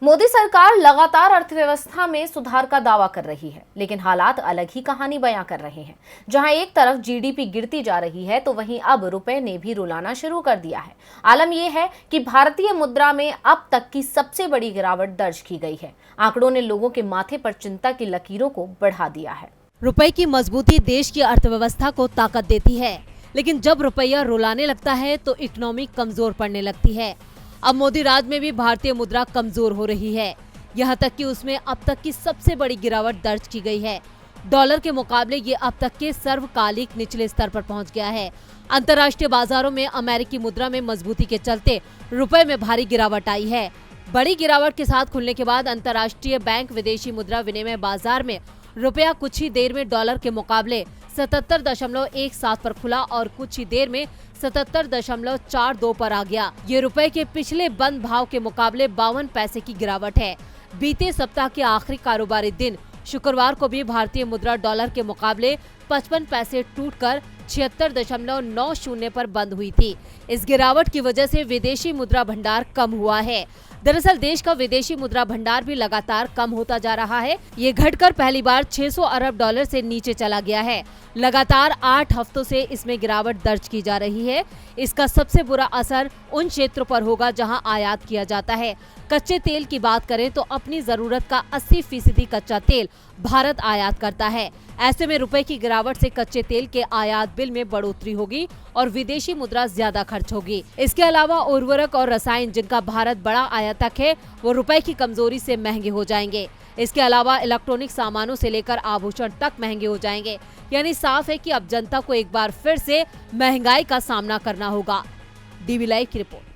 मोदी सरकार लगातार अर्थव्यवस्था में सुधार का दावा कर रही है, लेकिन हालात अलग ही कहानी बयां कर रहे हैं। जहां एक तरफ जीडीपी गिरती जा रही है, तो वहीं अब रुपए ने भी रुलाना शुरू कर दिया है। आलम यह है कि भारतीय मुद्रा में अब तक की सबसे बड़ी गिरावट दर्ज की गई है। आंकड़ों ने लोगों के माथे पर चिंता की लकीरों को बढ़ा दिया है। रुपए की मजबूती देश की अर्थव्यवस्था को ताकत देती है, लेकिन जब रुपया रुलाने लगता है तो इकोनॉमी कमजोर पड़ने लगती है। अब मोदी राज में भी भारतीय मुद्रा कमजोर हो रही है, यहाँ तक कि उसमें अब तक की सबसे बड़ी गिरावट दर्ज की गई है। डॉलर के मुकाबले ये अब तक के सर्वकालिक निचले स्तर पर पहुंच गया है। अंतर्राष्ट्रीय बाजारों में अमेरिकी मुद्रा में मजबूती के चलते रुपए में भारी गिरावट आई है। बड़ी गिरावट के साथ खुलने के बाद अंतर्राष्ट्रीय बैंक विदेशी मुद्रा विनिमय बाजार में रुपया कुछ ही देर में डॉलर के मुकाबले 77.17 पर खुला और कुछ ही देर में 77.42 पर आ गया। ये रुपए के पिछले बंद भाव के मुकाबले 52 पैसे की गिरावट है। बीते सप्ताह के आखिरी कारोबारी दिन शुक्रवार को भी भारतीय मुद्रा डॉलर के मुकाबले 55 पैसे टूटकर 76.90 पर बंद हुई थी। इस गिरावट की वजह से विदेशी मुद्रा भंडार कम हुआ है। दरअसल देश का विदेशी मुद्रा भंडार भी लगातार कम होता जा रहा है। ये घटकर पहली बार 600 अरब डॉलर से नीचे चला गया है। लगातार 8 हफ्तों से इसमें गिरावट दर्ज की जा रही है। इसका सबसे बुरा असर उन क्षेत्रों पर होगा जहां आयात किया जाता है। कच्चे तेल की बात करें तो अपनी जरूरत का 80% कच्चा तेल भारत आयात करता है। ऐसे में रुपए की गिरावट से कच्चे तेल के आयात बिल में बढ़ोतरी होगी और विदेशी मुद्रा ज्यादा खर्च होगी। इसके अलावा उर्वरक और रसायन, जिनका भारत बड़ा आयातक है, वो रुपए की कमजोरी से महंगे हो जाएंगे। इसके अलावा इलेक्ट्रॉनिक सामानों से लेकर आभूषण तक महंगे हो जाएंगे। यानी साफ है कि अब जनता को एक बार फिर से महंगाई का सामना करना होगा। डीवी लाइव की रिपोर्ट।